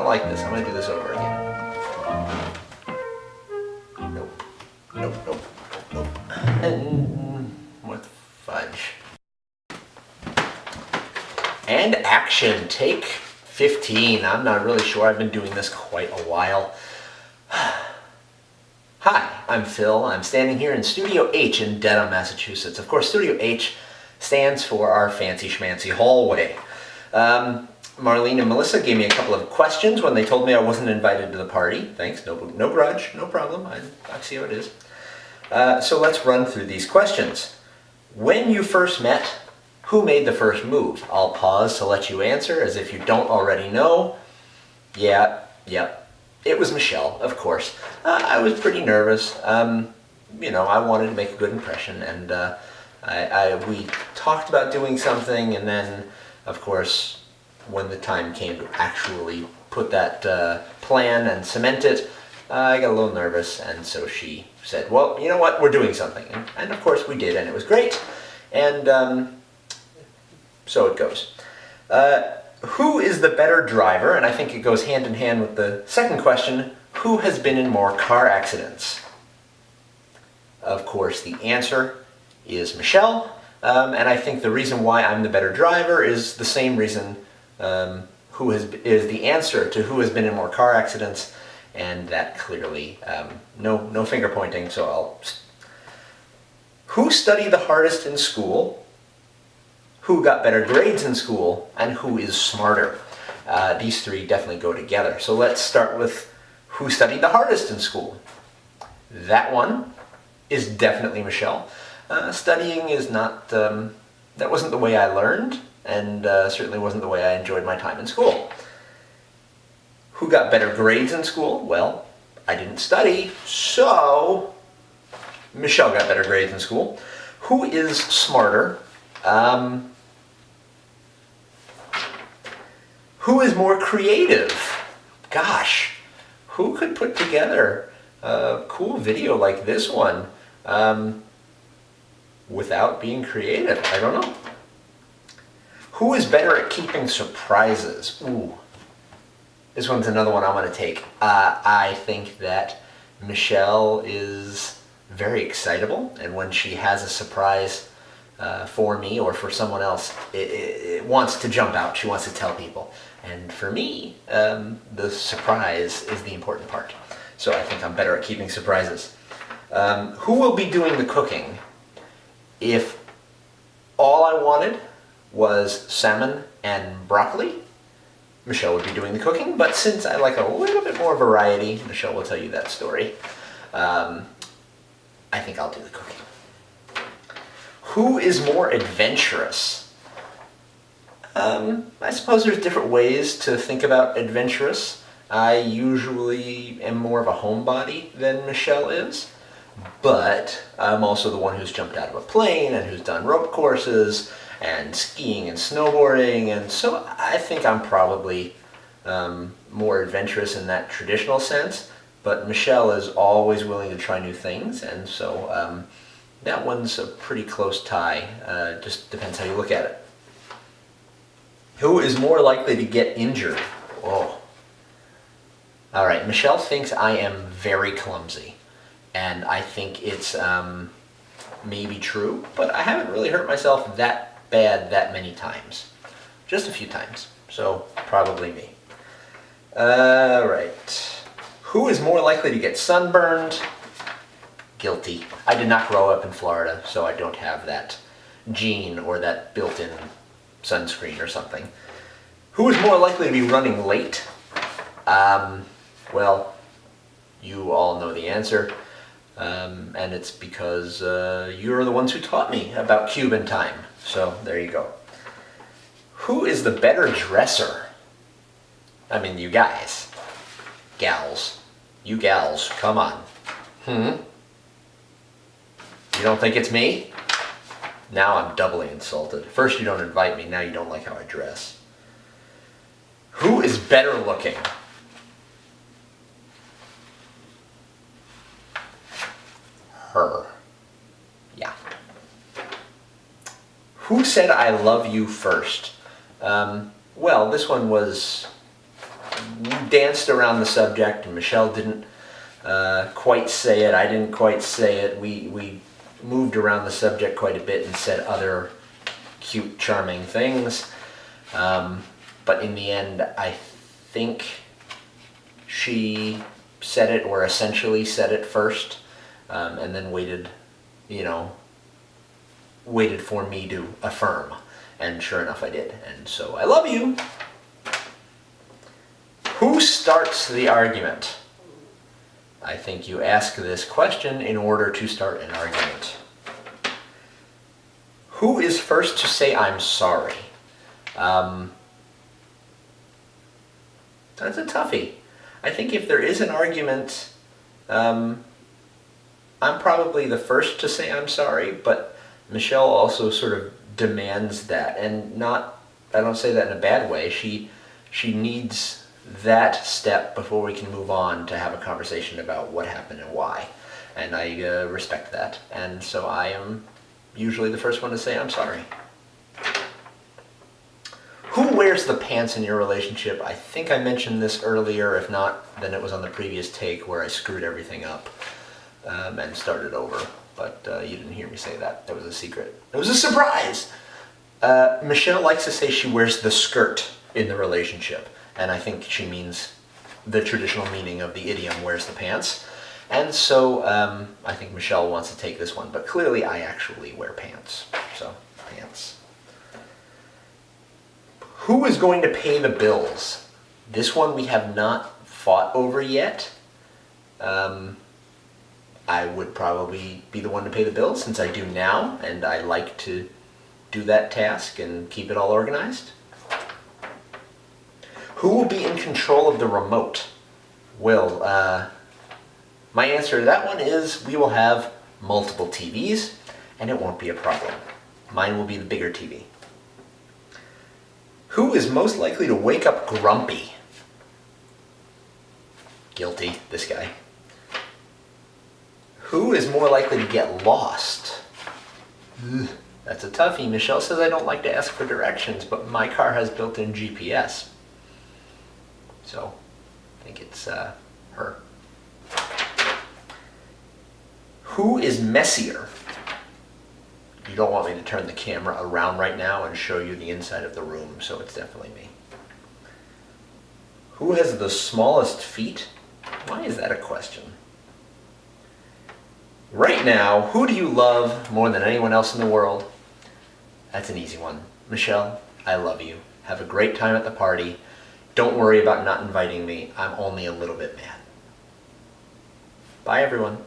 like this. I'm going to do this over again. Nope. Nope, nope, nope. And what the fudge? And action. Take 15. I'm not really sure. I've been doing this quite a while. Hi, I'm Phil. I'm standing here in Studio H in Dedham, Massachusetts. Of course, Studio H stands for our fancy schmancy hallway. Marlene and Melissa gave me a couple of questions when they told me I wasn't invited to the party. Thanks, no grudge, no problem. I see how it is. So let's run through these questions. When you first met, who made the first move? I'll pause to let you answer as if you don't already know. Yeah. It was Michelle, of course. I was pretty nervous. You know, I wanted to make a good impression, and we talked about doing something, and then, of course, when the time came to actually put that plan and cement it, I got a little nervous, and so she said, well, you know what, we're doing something. And of course we did, and it was great, and so it goes. Who is the better driver? And I think it goes hand in hand with the second question, who has been in more car accidents? Of course, the answer is Michelle, and I think the reason why I'm the better driver is the same reason is the answer to who has been in more car accidents, and that clearly, no finger pointing, so Who studied the hardest in school? Who got better grades in school, and who is smarter? These three definitely go together. So let's start with who studied the hardest in school. That one is definitely Michelle. Studying is not, that wasn't the way I learned, and certainly wasn't the way I enjoyed my time in school. Who got better grades in school? Well, I didn't study, so Michelle got better grades in school. Who is smarter? Who is more creative? Gosh, who could put together a cool video like this one without being creative? I don't know. Who is better at keeping surprises? Ooh, this one's another one I'm going to take. I think that Michelle is very excitable, and when she has a surprise for me or for someone else, it wants to jump out. She wants to tell people. And for me, the surprise is the important part. So I think I'm better at keeping surprises. Who will be doing the cooking? If all I wanted was salmon and broccoli, Michelle would be doing the cooking. But since I like a little bit more variety, Michelle will tell you that story. I think I'll do the cooking. Who is more adventurous? I suppose there's different ways to think about adventurous. I usually am more of a homebody than Michelle is, but I'm also the one who's jumped out of a plane and who's done rope courses and skiing and snowboarding, and so I think I'm probably more adventurous in that traditional sense, but Michelle is always willing to try new things, and so that one's a pretty close tie. Just depends how you look at it. Who is more likely to get injured? Whoa. All right, Michelle thinks I am very clumsy, and I think it's maybe true, but I haven't really hurt myself that bad that many times. Just a few times, so probably me. All right. Who is more likely to get sunburned? Guilty. I did not grow up in Florida, so I don't have that gene or that built-in sunscreen or something. Who is more likely to be running late? Well, you all know the answer, and it's because you're the ones who taught me about Cuban time, so there you go. Who is the better dresser? I mean, you guys. Gals. You gals, come on. You don't think it's me? Now I'm doubly insulted. First you don't invite me, now you don't like how I dress. Who is better looking? Her. Yeah. Who said I love you first? Well, this one was danced around the subject, and Michelle didn't quite say it. I didn't quite say it. We moved around the subject quite a bit and said other cute, charming things. But in the end, I think she said it, or essentially said it first, and then waited for me to affirm. And sure enough, I did. And so I love you. Who starts the argument? I think you ask this question in order to start an argument. Who is first to say I'm sorry? That's a toughie. I think if there is an argument, I'm probably the first to say I'm sorry, but Michelle also sort of demands that, and I don't say that in a bad way. She needs that step before we can move on to have a conversation about what happened and why, and I respect that, and so I am usually the first one to say I'm sorry. Who wears the pants in your relationship? I think I mentioned this earlier. If not, then it was on the previous take where I screwed everything up and started over. But you didn't hear me say that. That was a secret. It was a surprise! Michelle likes to say she wears the skirt in the relationship. And I think she means the traditional meaning of the idiom, wears the pants. And so I think Michelle wants to take this one. But clearly I actually wear pants. So, pants. Who is going to pay the bills? This one we have not fought over yet. I would probably be the one to pay the bills since I do now, and I like to do that task and keep it all organized. Who will be in control of the remote? Well, my answer to that one is we will have multiple TVs, and it won't be a problem. Mine will be the bigger TV. Who is most likely to wake up grumpy? Guilty, this guy. Who is more likely to get lost? Ugh, that's a toughie. Michelle says I don't like to ask for directions, but my car has built-in GPS. So, I think it's her. Who is messier? You don't want me to turn the camera around right now and show you the inside of the room, so it's definitely me. Who has the smallest feet? Why is that a question? Right now, who do you love more than anyone else in the world? That's an easy one. Michelle, I love you. Have a great time at the party. Don't worry about not inviting me. I'm only a little bit mad. Bye, everyone.